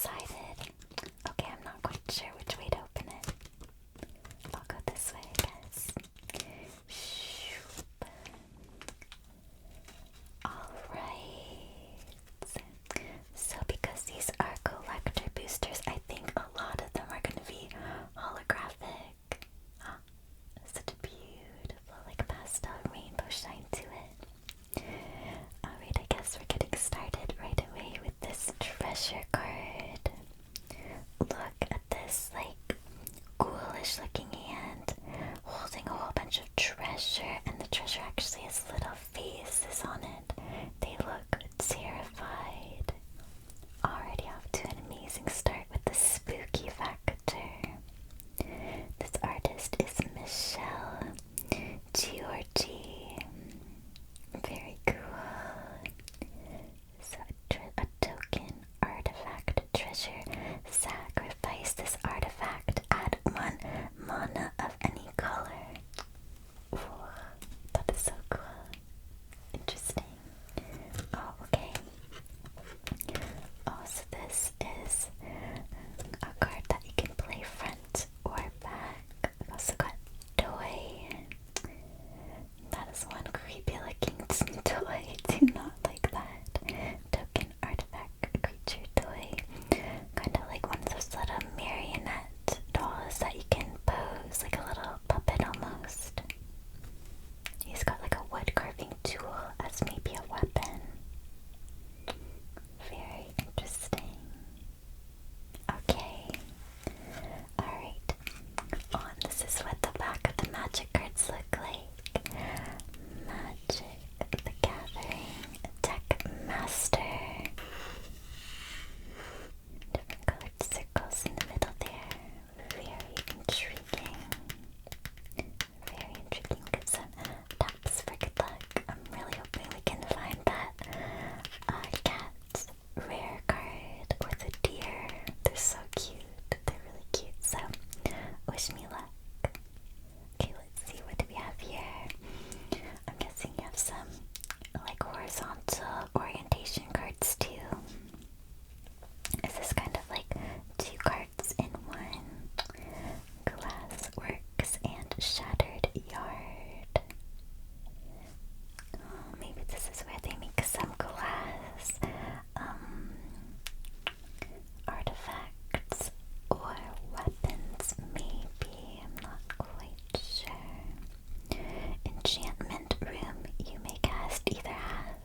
double-sided. Okay, I'm not quite sure which way to open it. I'll go this way, I guess. Shoop. Alright. So because these are collector boosters, I think a lot of them are going to be holographic. Such a beautiful, like, pastel rainbow shine to it. Alright, I guess we're getting started right away with this treasure card. Look at this, like, ghoulish looking hand holding a whole bunch of treasure, and the treasure actually has little faces on it. They look terrified. Already off to an amazing start with the spooky factor. This artist is 𝕳𝖆𝖕𝖕𝖕𝖓. Very cool. So a token artifact treasure. Sacrifice this artifact. Add 1 mana of any color. Ooh, that is so cool. Interesting. Oh, okay. Oh, so this is a card that you can play front or back. I've also got toy. That is one creepy looking toy. Do not like that. Token artifact creature toy. Kind of like one of those little marionette dolls that you can pose, like a little puppet almost. He's got like a wood carving tool as maybe a weapon. Very interesting. Okay. Alright. Oh, and this is what the back of the magic cards look like. Magic the Gathering Deck Master. Different colored circles in the middle there. Very intriguing. Very intriguing. Get some taps for good luck. I'm really hoping we can find that cat rare card with a deer. They're so cute. They're really cute. So, wish me luck. Okay, let's see. What do we have here? I'm guessing you have some like horizontal orientation cards too. Is this kind of like 2 cards in one? Glass Works and Shattered Yard. Oh, maybe this is where they make some glass artifacts or weapons, maybe. I'm not quite sure. Enchantment Room. You may cast either have.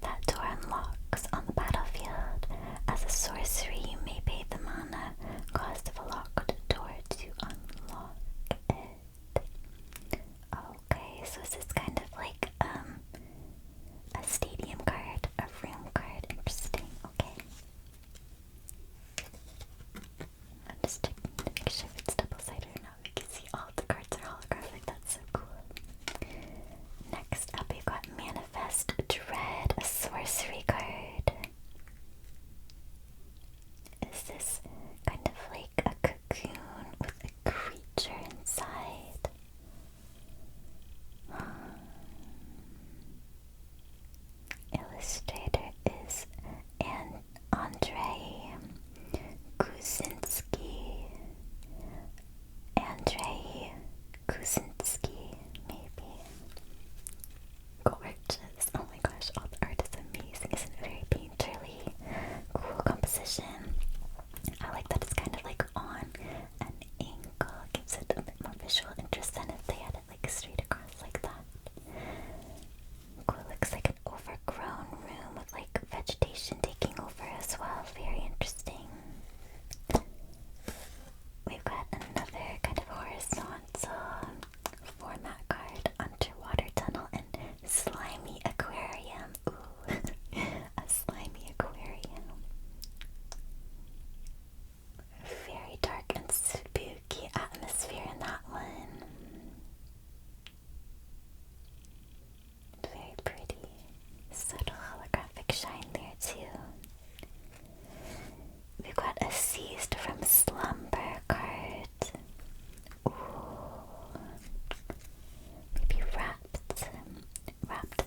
That door unlocks on the battlefield. As a sorcery, you may pay the mana cost of a locked door to unlock it. Okay, so this is kind of like a stadium card, a room card. Interesting. Okay. I'm just checking to make sure if it's double-sided or not. We can see all the cards are holographic. That's so cool. Next up, we've got Manifest Dread, a sorcery card. Is this kind of like a cocoon with a creature inside? Illustrator is Andrzej Kuczynski. Andrzej Kuczynski, maybe. Gorgeous. Oh my gosh, all the art is amazing. Isn't it very painterly? Cool composition. I like that it's kind of like on an angle. Gives it a bit more visual interest than if they had it like straight across like that. Cool, looks like an overgrown room with like vegetation taking over as well. Very interesting. We've got another kind of horizontal format card, Underwater Tunnel and Slimy Aquarium. Ooh, a slimy aquarium. Very dark and spooky atmosphere in that one. Very pretty. Subtle holographic shine there too. We've got a Seized from Slumber card. Ooh. Maybe wrapped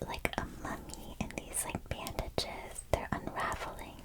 like a mummy in these like bandages. They're unraveling.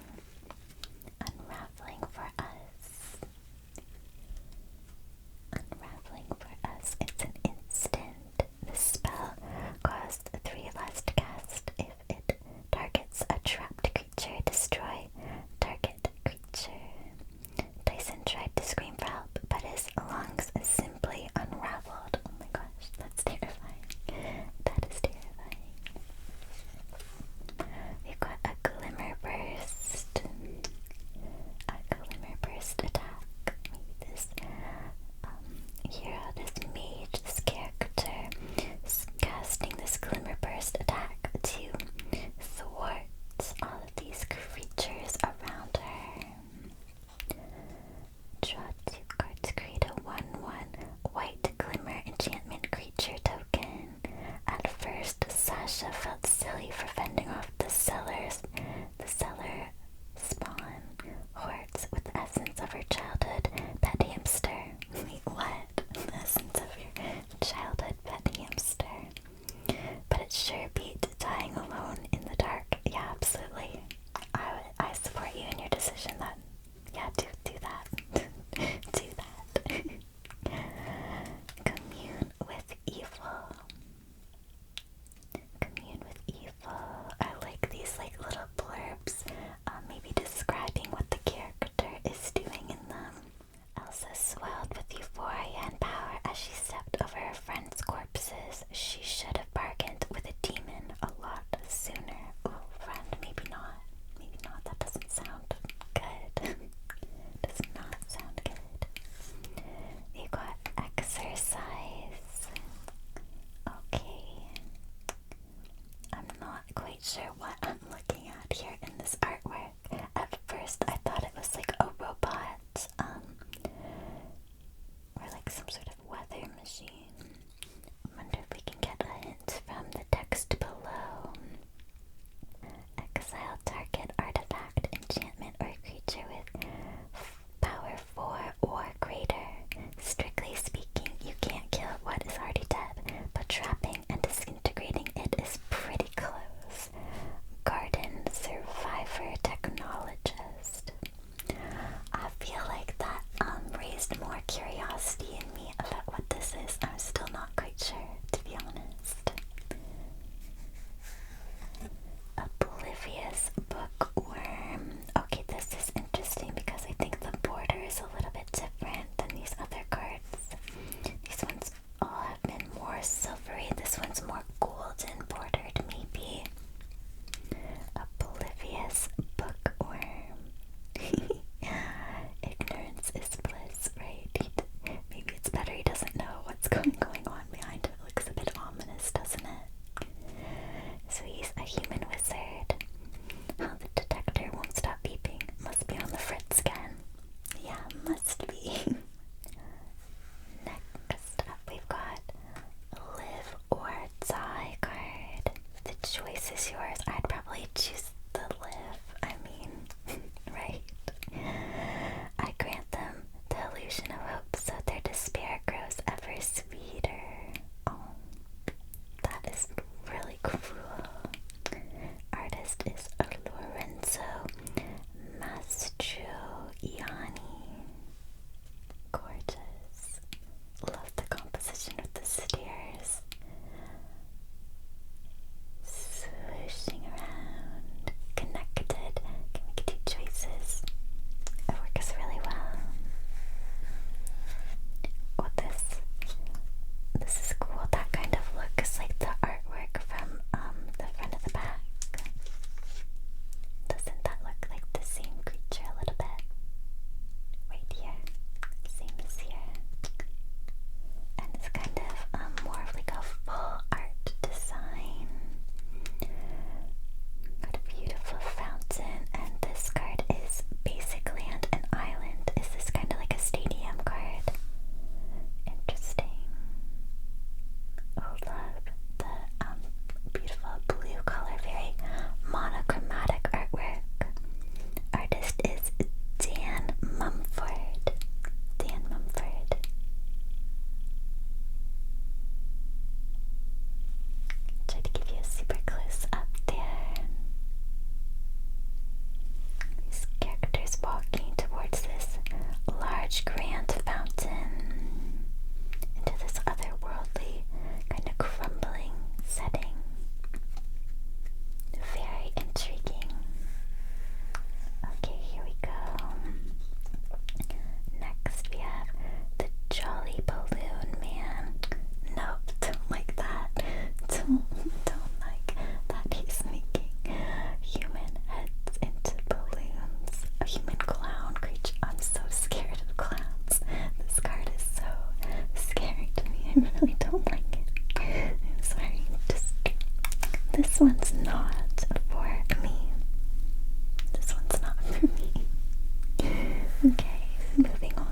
Okay, moving on.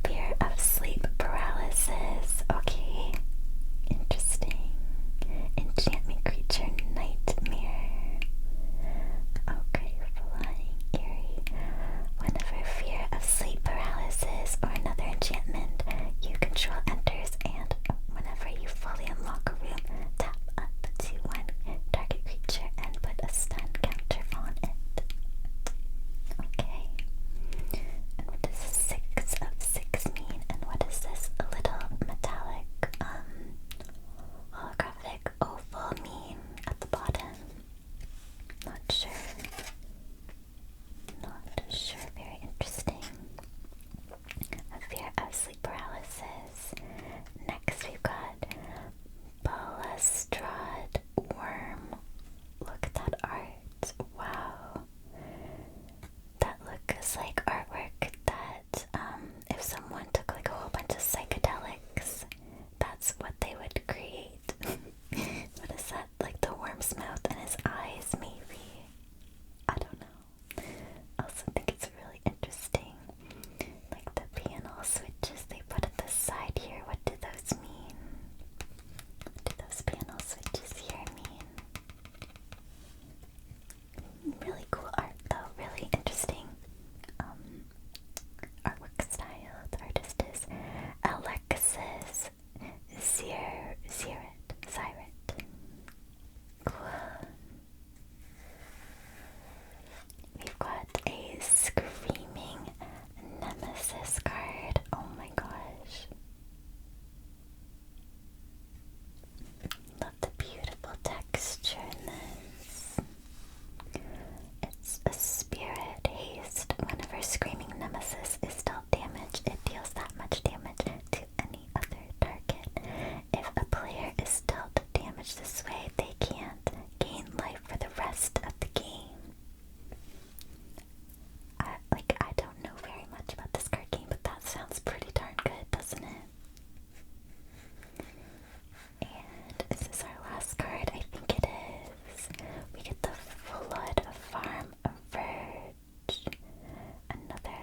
Fear of sleep paralysis. Okay, interesting. Enchantment creature nightmare. Okay, flying eerie. Whenever fear of sleep paralysis or another enchantment you control enters, and whenever you fully unlock a room, tap up to one target creature and put a stun counter on it. Okay. And what does 6 of 6 mean? And what is this little metallic holographic oval mean at the bottom? Not sure. Not sure. Very interesting. A fear of sleep paralysis. Next we've got balustrade worm. Look at that art. Wow. That looks like artwork that if someone took like a whole bunch of psychedelics, that's what they would create. What is that? Like the worm's mouth and his eyes, maybe? I don't know. I also think it's really interesting. Like the panel switches they put at the side here. What do those mean? What do those panel switches here mean? Really cool art though, really interesting artwork style. The artist is Alexis Zyret. Cool. We've got a screaming nemesis card. Oh my gosh. Love the beautiful texture in this. It's a spirit haste. Whenever screaming nemesis is dealt damage, it deals that much damage to any other target. If a player is dealt damage this way, they can't gain life for the rest of the game. I don't know very much about this card game, but that sounds pretty darn good, doesn't it? And is this our last card? I think it is. We get the Flood Farm Verge. Another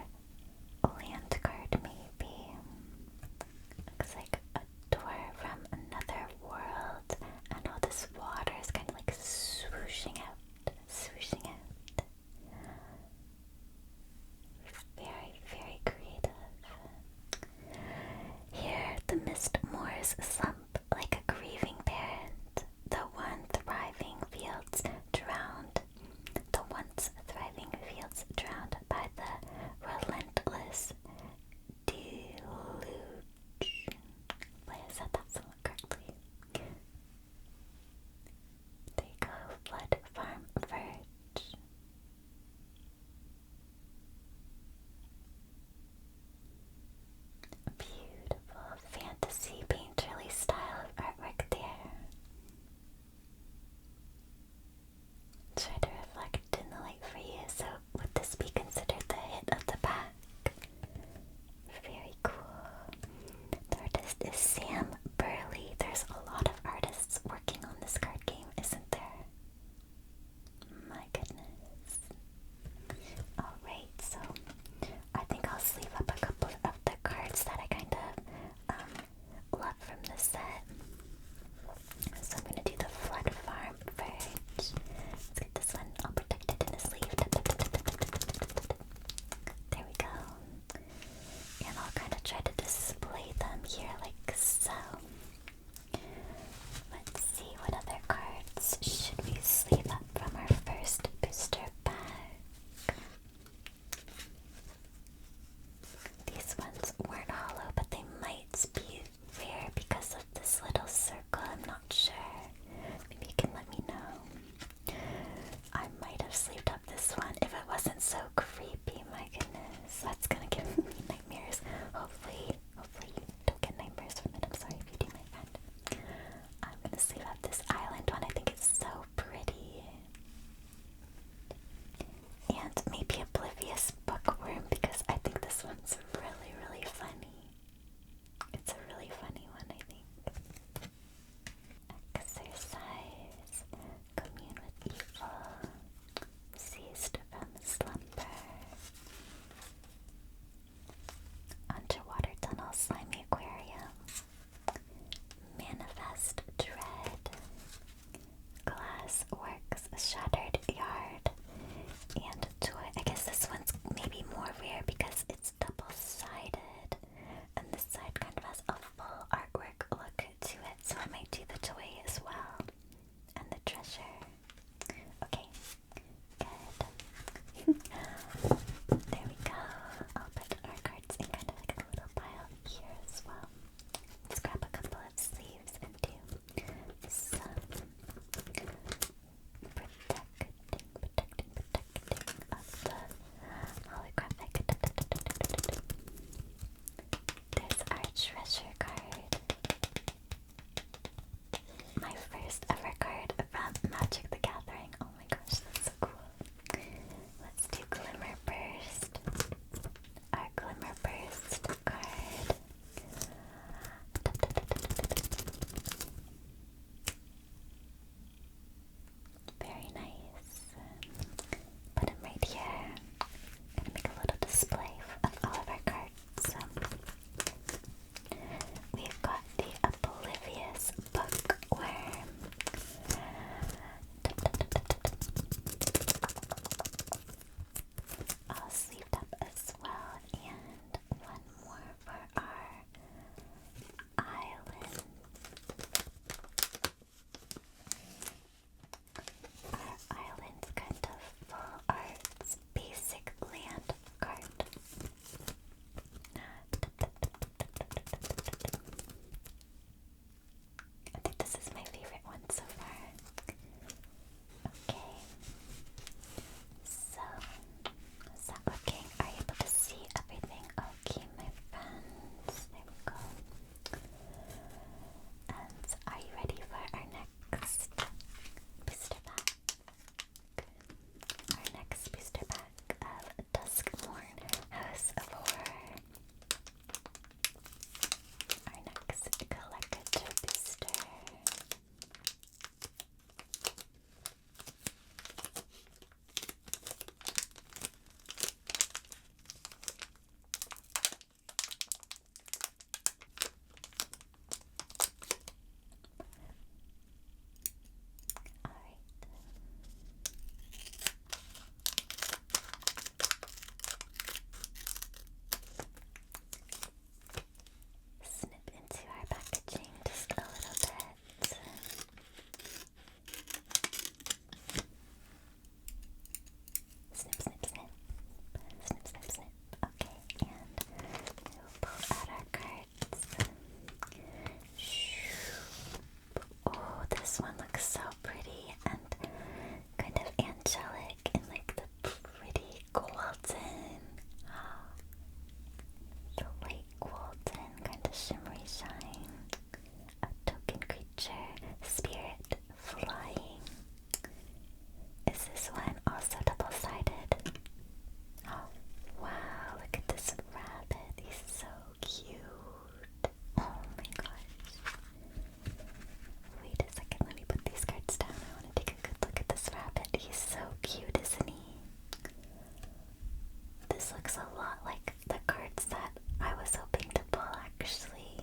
looks a lot like the cards that I was hoping to pull, actually.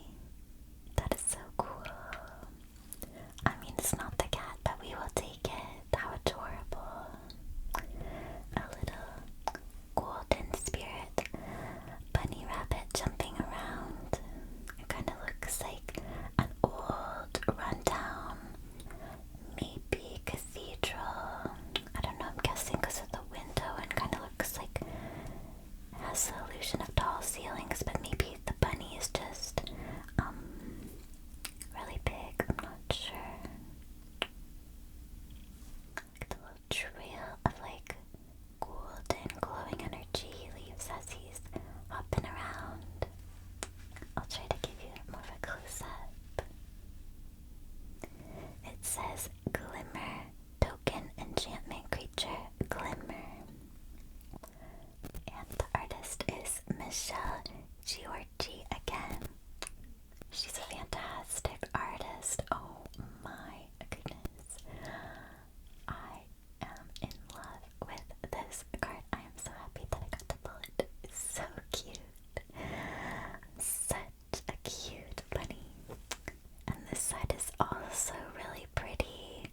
That is so cool. I mean, it's not the cat, but we will take it. How adorable. A little golden spirit bunny rabbit jumping around. It kind of looks like an old rundown, maybe cathedral. I don't know, I'm guessing because of the window, and kind of looks like it has the illusion of tall ceilings, but maybe the bunny is just really big. I'm not sure. Like the little trail of like golden glowing energy he leaves as he's hopping around. I'll try to give you more of a close-up. It says Glimmer, token enchantment creature, Glimmer. And the artist is 𝕳𝖆𝖕𝖕𝖓 again. She's a fantastic artist. Oh my goodness. I am in love with this card. I am so happy that I got to pull it. It's so cute. Such a cute bunny. And this side is also really pretty.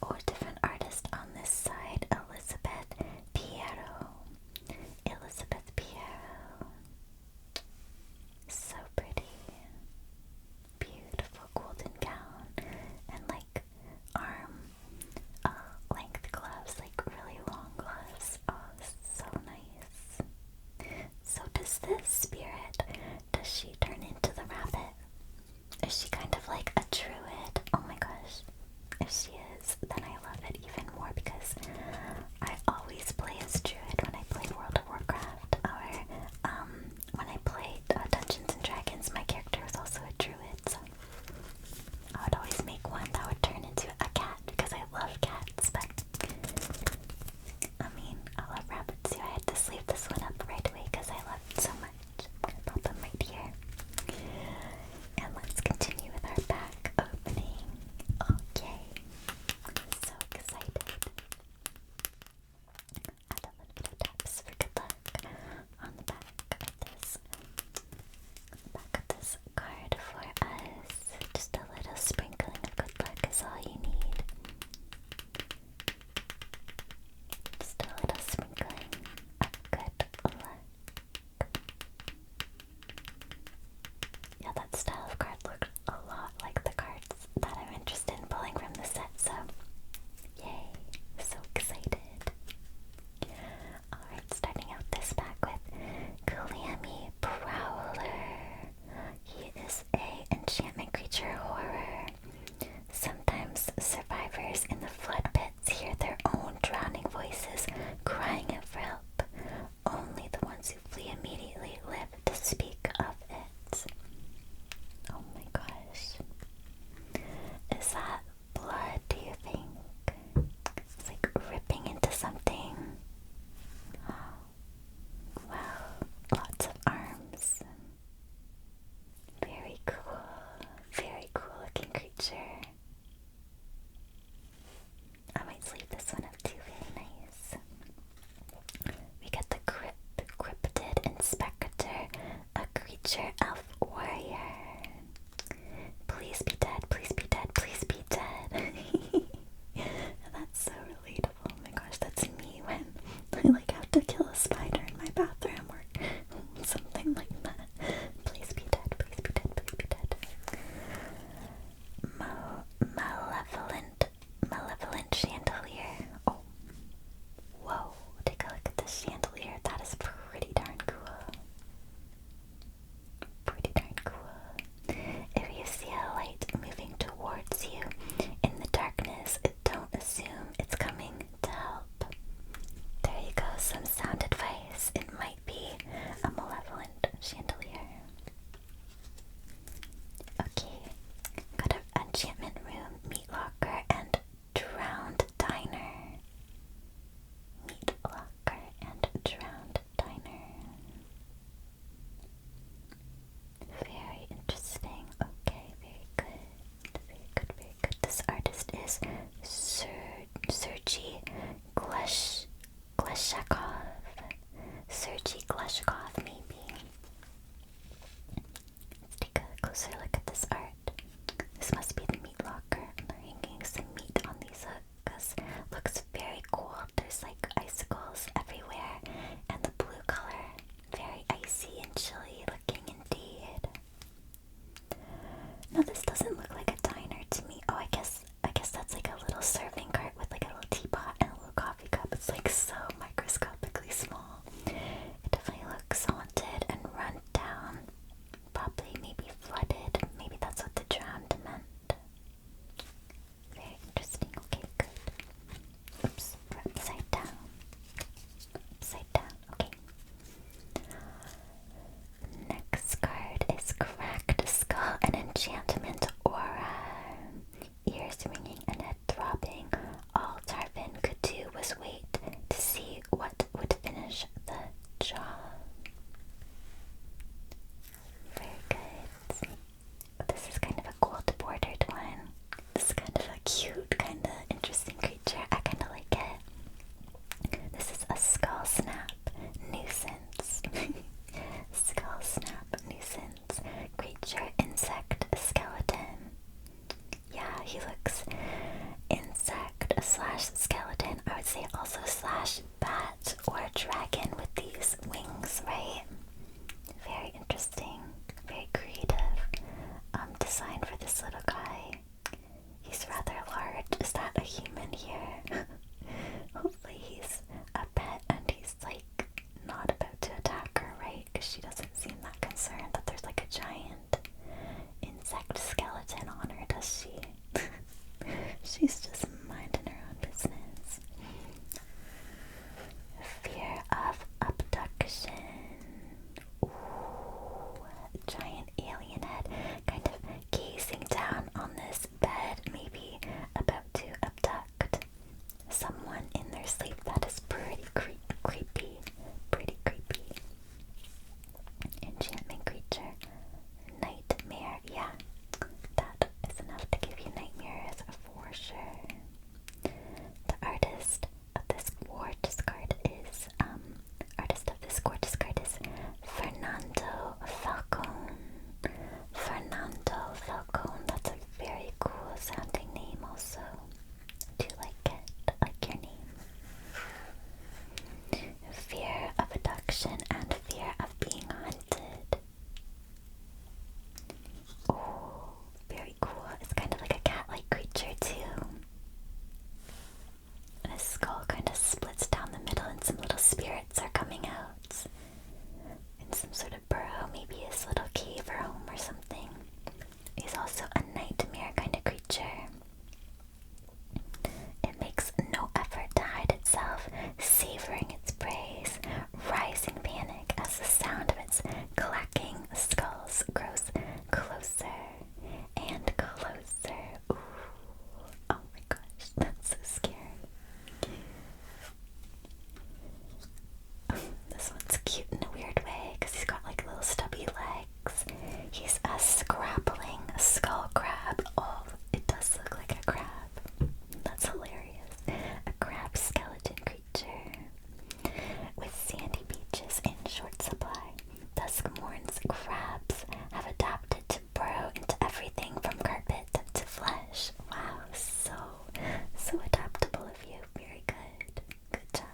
Oh, a different artist on this side. 𝕳𝖆𝖕𝖕𝖓. So pretty. Beautiful golden gown and like arm length gloves, like really long gloves. Oh, so nice. So does this spirit, does she turn into the rabbit? Is she kind of like a druid? Oh my gosh. If she is, then I love it even more because I always play as druid when I play World of Warcraft, or when I played Dungeons and Dragons, my character was also a druid, so I would always make one that would turn into a cat because I love cats, but I mean, I love rabbits too. I had to sleeve this one up right away because I love it so much. I'm gonna pop them right here. And let's continue with our pack opening. Okay. So excited. Add a little bit of taps for good luck on the back of this card for us. Just a little sprinkling of good luck is all you need. Just a little sprinkling of good luck. Yeah, that style of card looked a lot like the cards that I'm interested in pulling from the set, so yay, so excited. Alright, starting out this pack with 𝕳𝖆𝖕𝖕𝖕𝖓. He is a enchantment creature horror. Sometimes survivors in the flood pits hear their own drowning voices crying out for help. Only the ones who flee immediately live to speak of it. Oh my gosh. Is that blood, do you think? It's like ripping into something. Wow, lots of arms. Very cool looking creature. I might sleeve this one up too, very nice. We got the Cryptid Inspector, a creature elf warrior. Please be dead, please be dead, please be dead. That's so relatable. Oh my gosh, that's me when I like have to kill a spider in my bathroom or something like that. Please be dead, please be dead, please be dead. Malevolent chandelier. Oh, whoa! Take a look at this chandelier. That is pretty darn cool. Pretty 𝕳𝖆𝖕𝖕𝖓, maybe. Let's take a closer look at this art. This must be the meat locker. They're hanging some meat on these hooks. Looks very cool. There's like icicles everywhere, and the blue color, very icy and chilly looking indeed. No, this doesn't look like a diner to me. Oh, I guess that's like a little serving cart with like a little teapot and a little coffee cup. It's like so microscopically small. It definitely looks haunted and run down. Probably maybe flooded. Maybe that's what the drowned meant. Very interesting. Okay, good. Oops, we're upside down. Upside down. Okay. Next card is Cracked Skull, an enchantment aura. Ears ringing and head throbbing. All Tarvin could do was wait to see what would finish the job. Very good. This is kind of a gold bordered one. This is kind of a cute, kind of interesting creature. I kind of like it. This is a Skull Snap Nuisance. Skull Snap Nuisance. Creature, insect, skeleton. Yeah, he looks insect slash skeleton. I would say also slash bat or dragon with these wings, right? Very interesting. Very creative design for this little guy. He's rather large. Is that a human here? Hopefully he's a pet and he's like not about to attack her, right? Because she doesn't seem that concerned that there's like a giant insect skeleton on her, does she? She's just minding her own business. Fear of abduction. Ooh, giant alien head kind of gazing down on this bed, maybe about to abduct someone in their sleep. That is pretty creepy. Pretty creepy. Enchantment creature. Nightmare. Yeah, that is enough to give you nightmares for sure. The artist of this gorgeous card is Fernando Falcone. Fernando Falcone. That's a very cool sounding name also. I do like it. I like your name. Fear of abduction and fear of being hunted. Oh, very cool. It's kind of like a cat-like creature too. And his skull kind of splits down the middle and some little spirits are coming out. In some sort of burrow, maybe his little cave or home or something. He's also a nightmare kind of creature. It makes no effort to hide itself, savoring its praise, rising panic as the sound of its clacking skulls grows closer and closer. Ooh. Oh my gosh, that's so scary. This one's cute in a weird way because he's got like little stubby legs. He's a scrappling skull crab. Oh, it does look like a crab. That's hilarious. A crab skeleton creature with sandy beaches in short supply. Dusk Mourn's crabs have adapted to burrow into everything from carpet to flesh. Wow, so adaptable of you. Very good. Good job.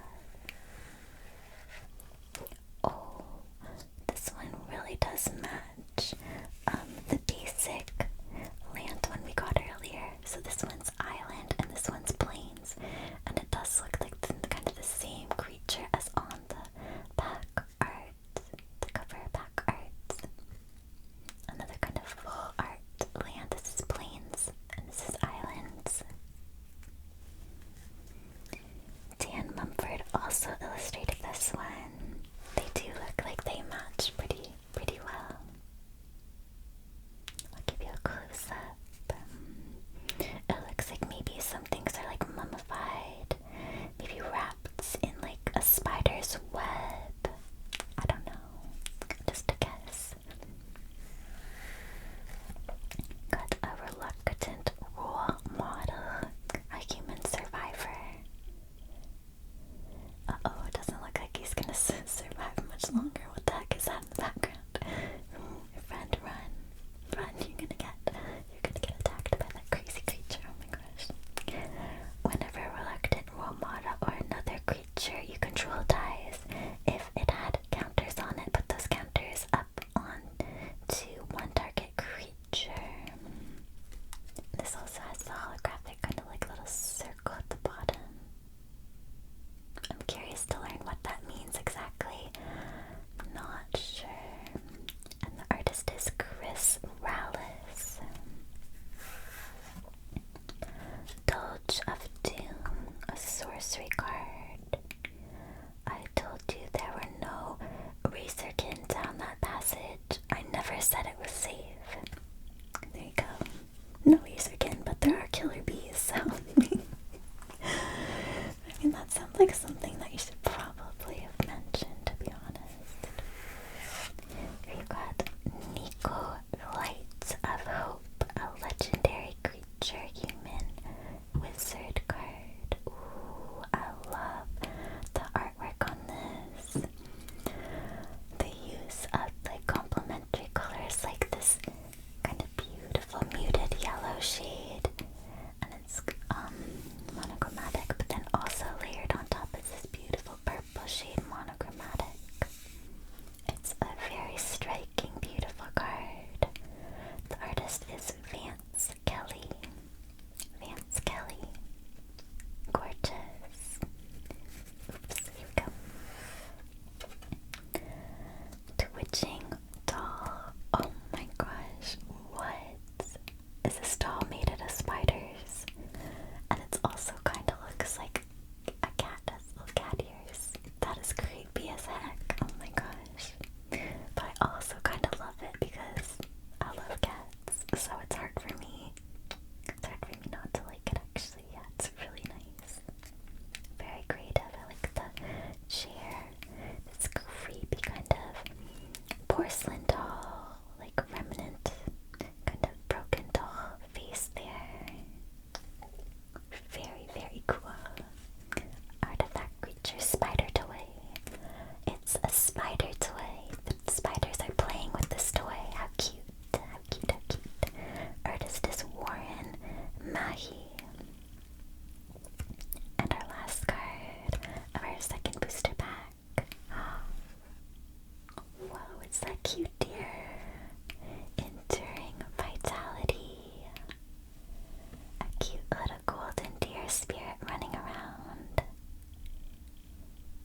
Oh, this one really does match the basic land one we got earlier. So this one's island and this one's plains, and it does look like kind of the same creature as on the back art, the cover back art. Another kind of full art land. This is plains and this is islands. Dan Mumford also illustrated this one. They do look like they match pretty well. porcelain doll, like remnant, kind of broken doll face there. Very, very cool. Artifact creature spider toy. It's a spider toy. The spiders are playing with this toy. How cute. How cute, how cute. Artist is Warren Mahi. And our last card of our second booster pack. Whoa, it's that cute deer. Enduring vitality. A cute little golden deer spirit running around.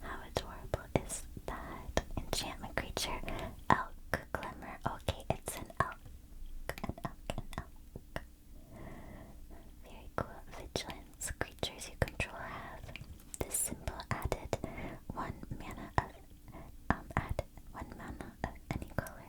How adorable is that? Enchantment creature. Elk glimmer. Okay, it's an elk. An elk, an elk. Very cool. Vigilance. Creatures you control have this symbol added 1 mana of add 1 mana of any color.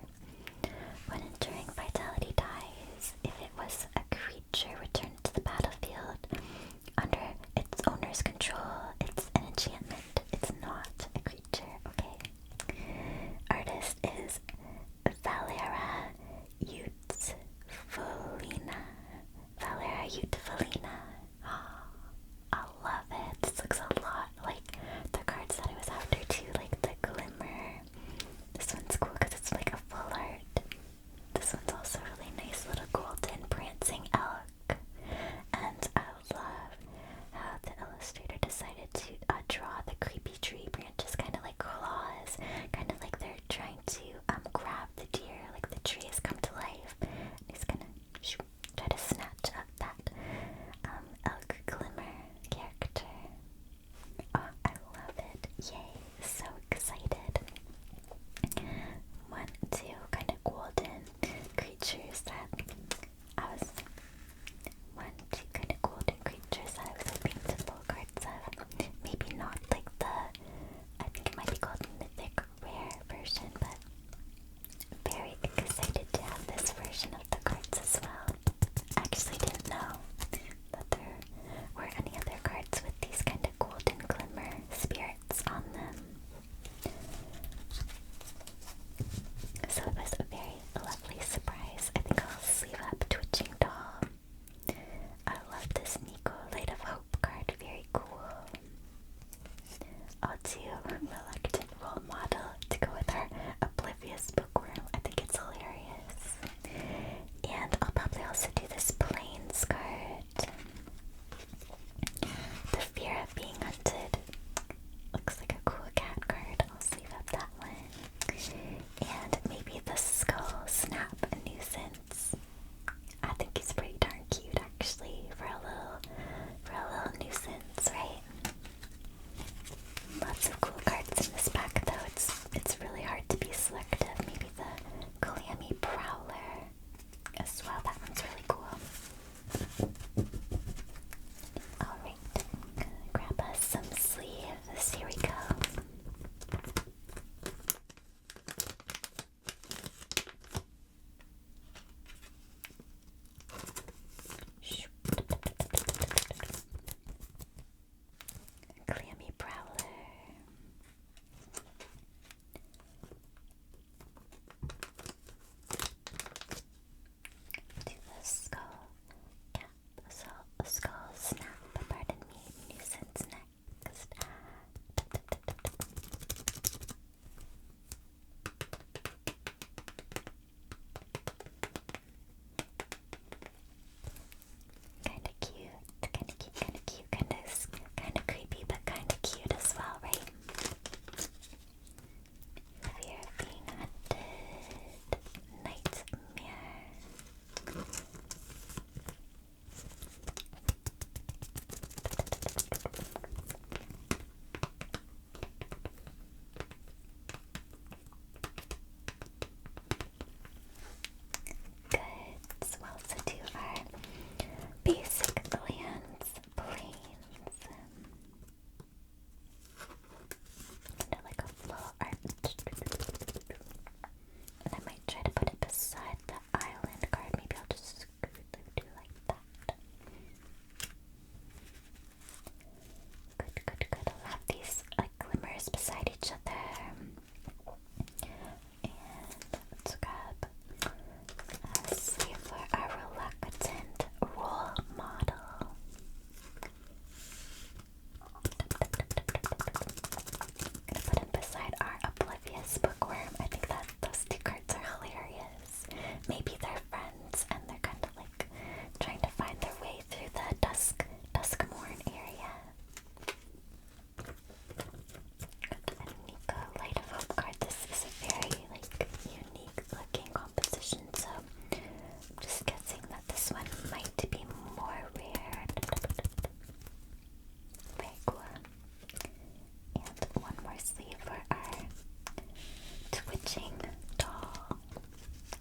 matching doll.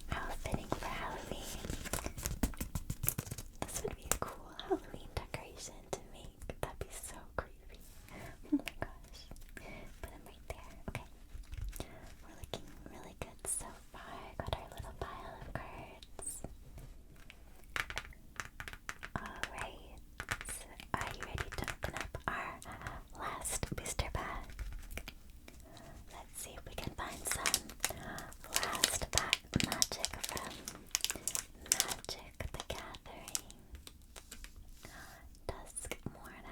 How fitting for Halloween. This would be a cool Halloween decoration to make. That'd be so creepy. Oh my gosh. Put him right there. Okay. We're looking really good so far. Got our little pile of cards. Alright. Are you ready to open up our last booster pack? Let's see if we can find some last pack magic from Magic the Gathering. Dusk Mourn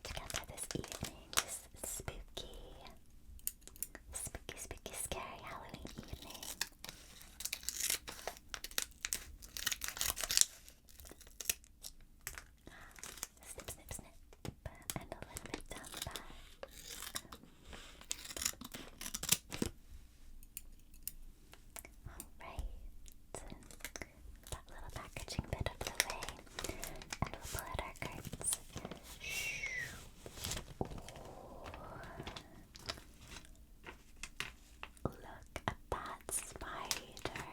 together this evening, this spooky, scary Halloween evening. Snip, snip, snip, and a little bit down the back. Alright, that little packaging bit of the way, and we'll pull out our cards. Look at that spider.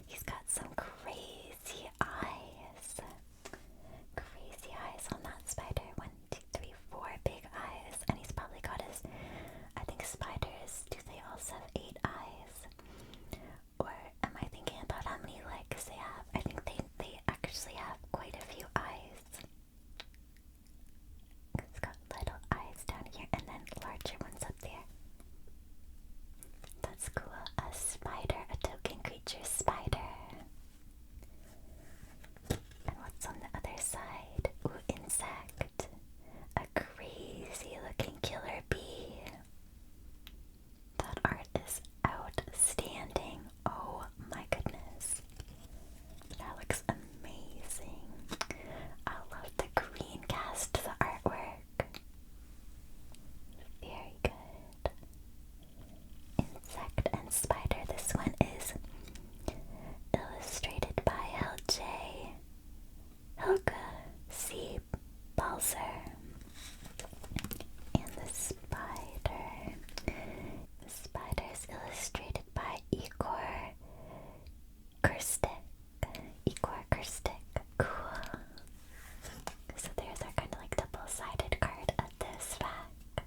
He's got some crazy eyes. Crazy eyes on that spider. 1, 2, 3, 4 big eyes. And he's probably got his, I think spiders, do they also have 8 eyes? Or am I thinking about how many legs they have? I think they actually have quite a few eyes. It's got little eyes down here and then larger ones up there. That's cool. A spider, a token creature spider. And what's on the other side? Ooh, insect. A crazy looking killer bee. That art is outstanding. Oh my goodness. That looks amazing. I love the green cast to the artwork. Very good. Insect and spider. This one is illustrated by 𝕳𝖆𝖕𝖕𝖊𝖓. And the spider is illustrated by 𝕳𝖆𝑑𝑒𝑚. Cool. So there's our kind of like double-sided card of this pack.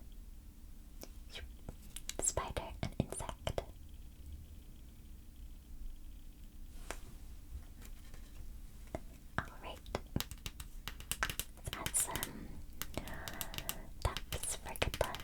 Spider and insect. Alright. Let's add some taps for good luck.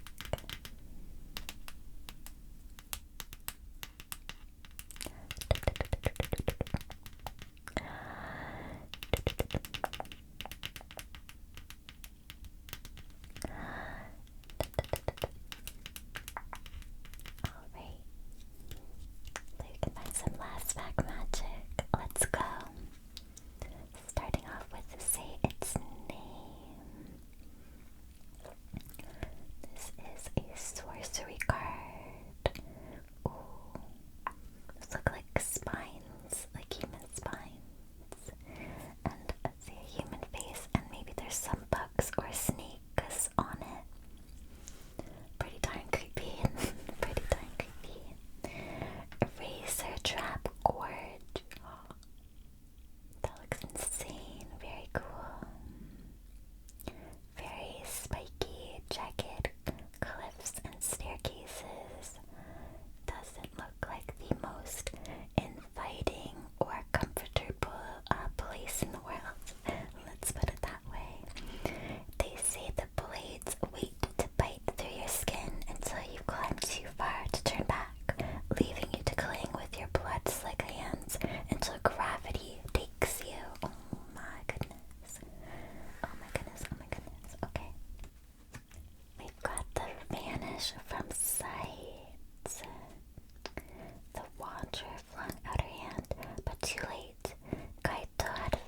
Alright. So you can find some last pack magic. Let's go. Starting off with say its name. This is a sorcery card. Ooh. Those look like spines, like human spines. And say a human face, and maybe there's some bugs or snakes on it. Pretty darn creepy. Pretty darn creepy. Eraser trap gorge. That looks insane. Very cool. Very spiky, jagged cliffs and staircases. Doesn't look like the most inviting or comfortable place in the world. Let's put it that way. They say the blades wait to bite through your skin until you've climbed too far to turn back, leaving you to cling with your blood-slick hands until gravity takes you. Oh my goodness. Oh my goodness, oh my goodness. Okay. We've got the vanish from sight. The Watcher flung out her hand, but too late. Kaito had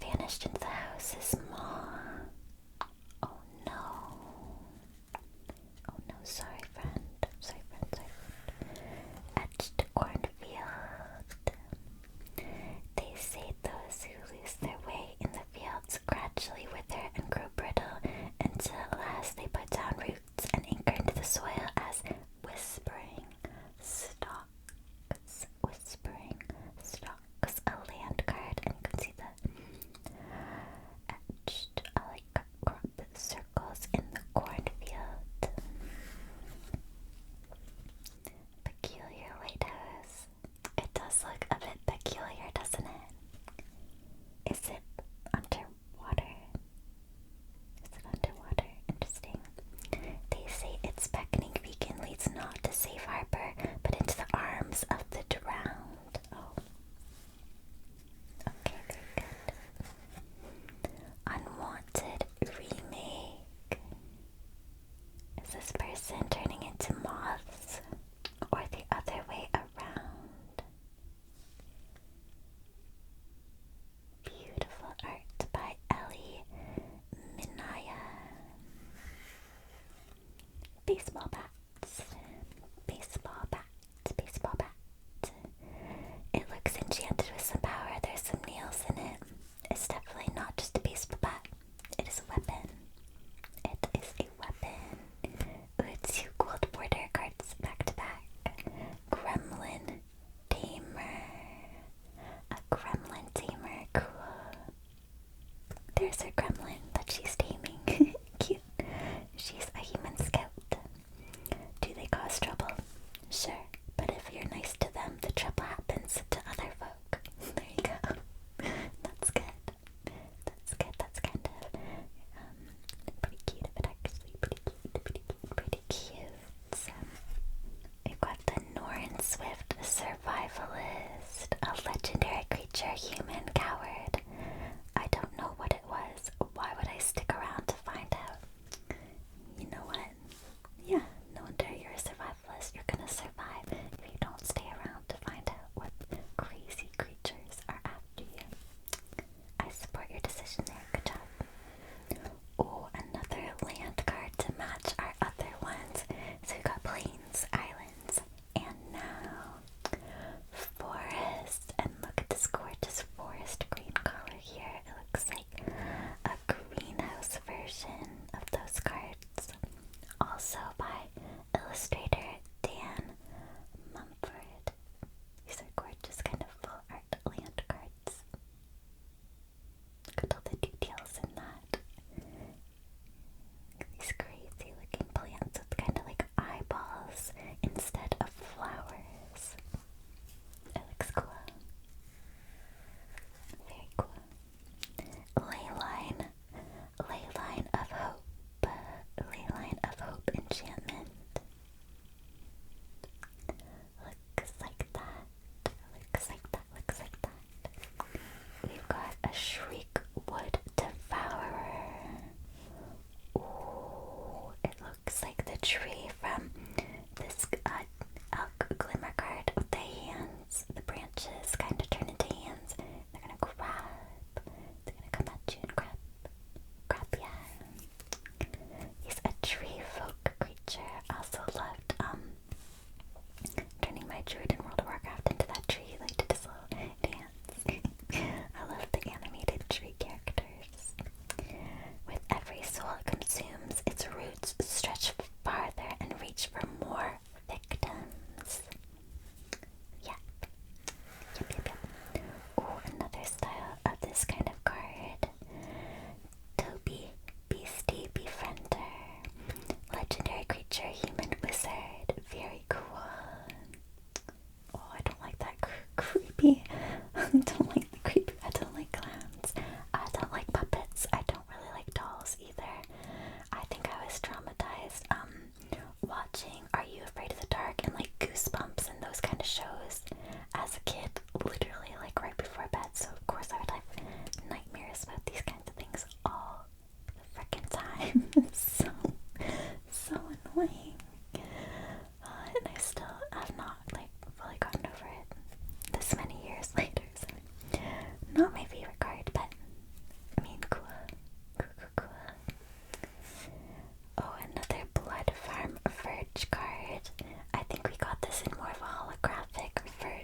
vanished into the house's maw. Oh no. Oh no, sorry friend. Sorry friend. Etched cornfield. They say those who lose their way in the fields gradually wither and grow brittle until at last they put down roots and ink baseball bats. Baseball bats. Baseball bats. It looks enchanted with some power. There's some nails in it. It's definitely not just a baseball bat. It is a weapon. It is a weapon. Ooh, 2 gold border cards back to back. Gremlin Tamer. A Gremlin Tamer. Cool. There's her gremlin that she's taming. Cute. She's a human scout. Do they cause trouble? Sure. But if you're nice to them, the trouble happens to other folk. There you go. That's good. That's good. That's kind of pretty cute, but actually pretty cute, pretty cute. So, we've got the Norn Swift Survivalist, a legendary creature, human coward. I don't know what it was. Why would I stick around to find out? You know what? Yeah, no wonder you're a survivalist. You're gonna survive if you don't stay around to find out what crazy creatures are after you. I support your decision there. Good job. Oh, another land card to match our other ones. So we got plains, islands, and now forest. And look at this gorgeous forest green color here. It looks like a greenhouse version of those cards. Also by illustrator Dan Mumford. These are gorgeous, kind of full art land cards. Look at all the details in that. These crazy looking plants with kind of like eyeballs instead of flowers. It looks cool. Very cool. Leyline. Leyline of Hope. Leyline of Hope enchantment. Looks like that. Looks like that. Looks like that. We've got a Shriekwood Devourer. Ooh, it looks like the tree from this elk glimmer card with the hands. The branches kind of turn into hands. They're gonna grab. They're gonna come at you and grab ya. He's a tree folk creature. I also loved turning my druid in World of Warcraft into that tree, like did his little dance. I love the animated tree characters. With every soul it consumes, its roots stretch farther and reach for more victims. Yep. Oh, another style of this kind of card. Toby, Beastie Befriender. Legendary creature, human wizard. Very cool. Oh, I don't like that creepy. I don't like the creepy. I don't like clowns. I don't like puppets. I don't really like dolls either. I think I was traumatized watching Are You Afraid of the Dark and like Goosebumps and those kind of shows as a kid, literally like right before bed. So of course I would have nightmares about these kinds of things all the frickin' time. so annoying. And I still have not like fully gotten over it this many years later. So not my favorite card, but I mean cool. Cool. Oh, another Blood Farm Verge card. I think we got this in more of a holographic version.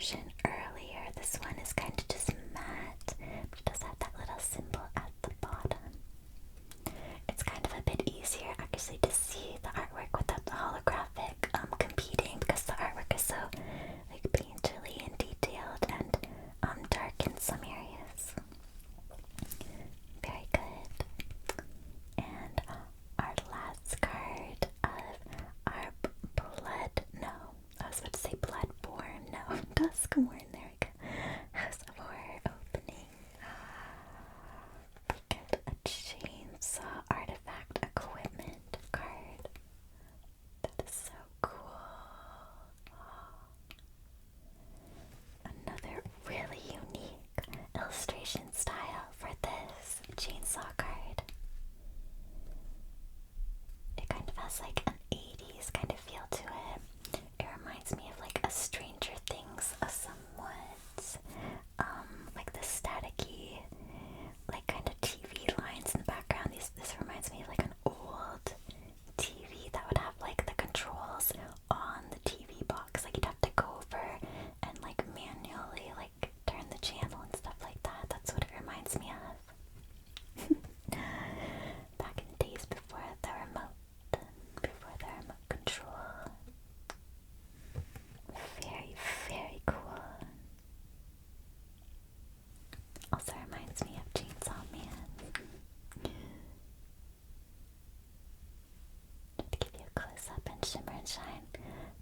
and shine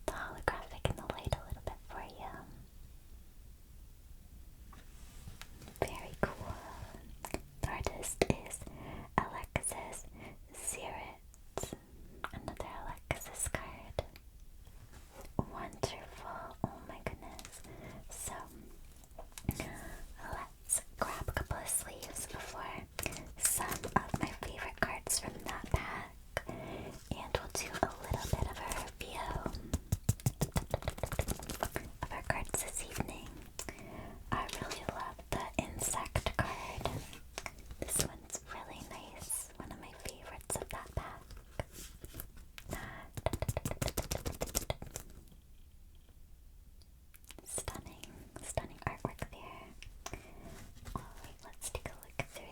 the holographic in the light a little bit for you. Very cool. The artist is 𝕳𝖆𝖕𝖕𝖊𝖓. Another Alexis card. Wonderful. Oh my goodness. So, let's grab a couple of sleeves for some of my favorite cards from that pack. And we'll do a little bit of a review of our cards this evening. I really love the insect card. This one's really nice. One of my favorites of that pack. Stunning, stunning artwork there. Alright, let's take a look through.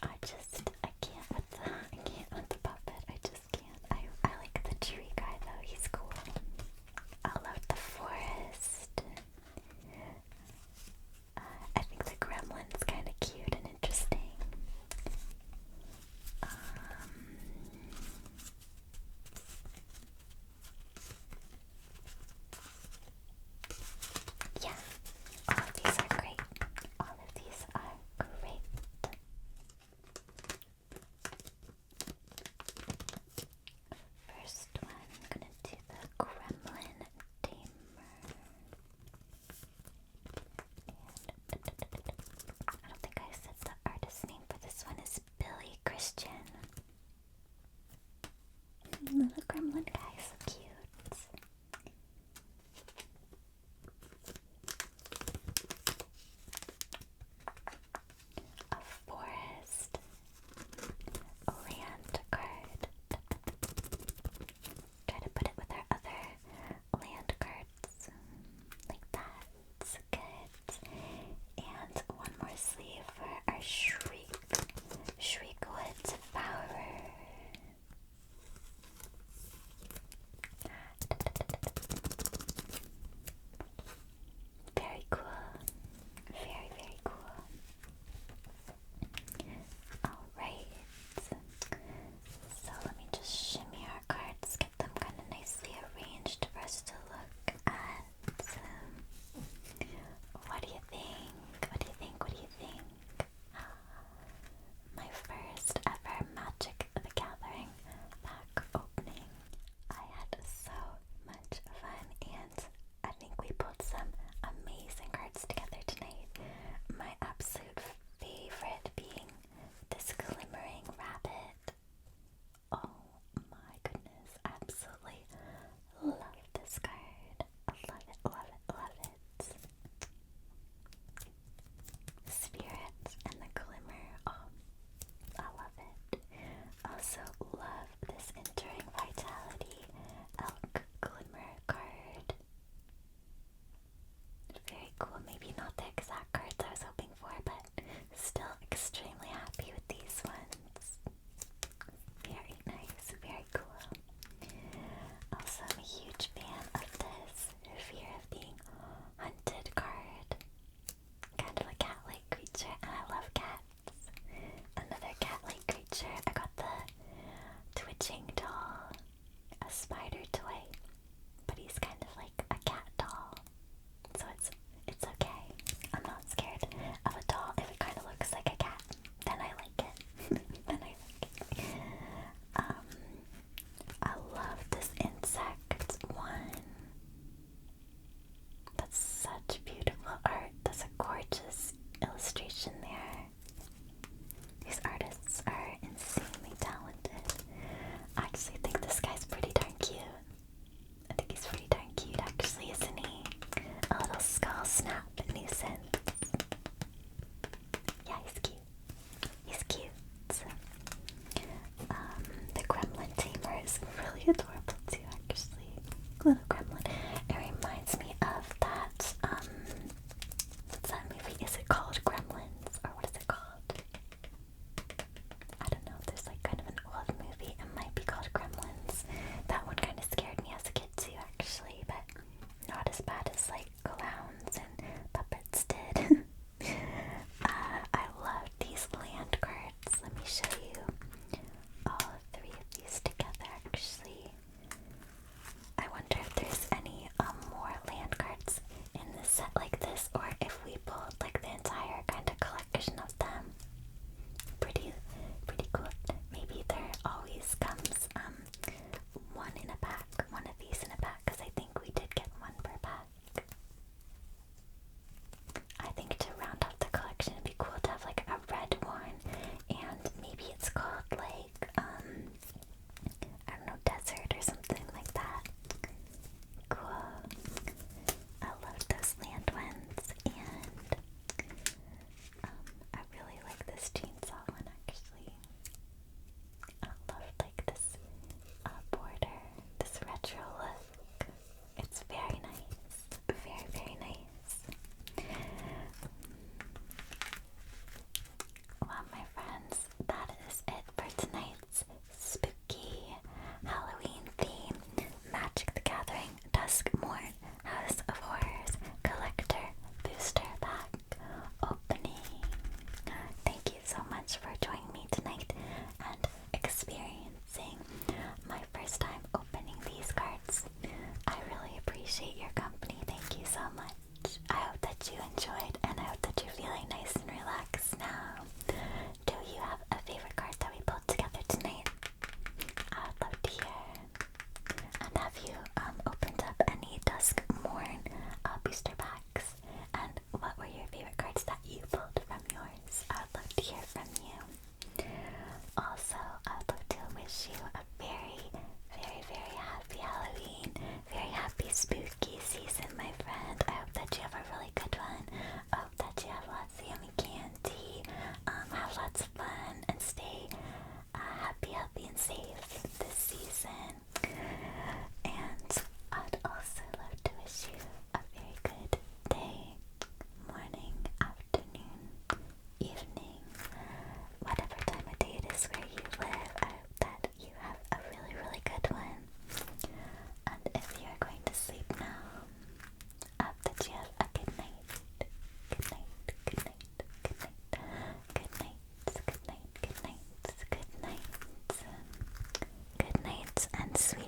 I can't with the puppet. I just can't. I like the tree guy though. He's cool. I love the forest. I think the gremlin's kind of cute and interesting. Yeah, all of these are great. All of these are great. First one, I'm gonna do the Gremlin Tamer. I don't think I said the artist's name for this one is Billy Christian. The gremlin guy is so cute. A forest, a land card. Try to put it with our other land cards. Like that. It's good. And one more sleeve for our 𝕳𝖆𝖕𝖕𝖊𝖓𝖓. Very cool. Very, very cool. Alright. So let me just shimmy our cards, get them kind of nicely arranged for us to look at. What do you think? What do you think? What do you think? My first ever Magic the Gathering pack opening. I had so much fun and I think we pulled some amazing cards together tonight. My absolute favorite being this Glimmering Rabbit. Oh my goodness, absolutely love this card. Love it, love it, love it. Spirit and the Glimmer. Oh, I love it. Also love this Enduring Vitality Elk Glimmer card. Very cool. Maybe not the exact cards I was hoping for, but still extremely happy with these ones. Very nice. Very cool. Also, I'm a huge fan of this Fear of Being Hunted card. Kind of a cat-like creature, and I love cats. Another cat-like creature. I got the Twitching Doll, a spider toy, but he's kind of like a cat doll. So it's okay. I'm not scared of a doll if it kind of looks like a cat. Then I like it. Then I like it. I love this insect one. That's such beautiful art. That's a gorgeous illustration there. These artists are insanely talented. I wish you a very, very, very happy Halloween, very happy spooky season, my friend. I hope that you have a really good one. I hope that you have lots of yummy candy, have lots of fun, and stay happy, healthy, and safe this season. And I'd also love to wish you a very good day, morning, afternoon, evening, whatever time of day it is where you live. I hope that you have a really, really good one. And if you're going to sleep now, I hope that you have a good night. Good night, good night, good night, good night, good night, good night, good night, good night, and sweet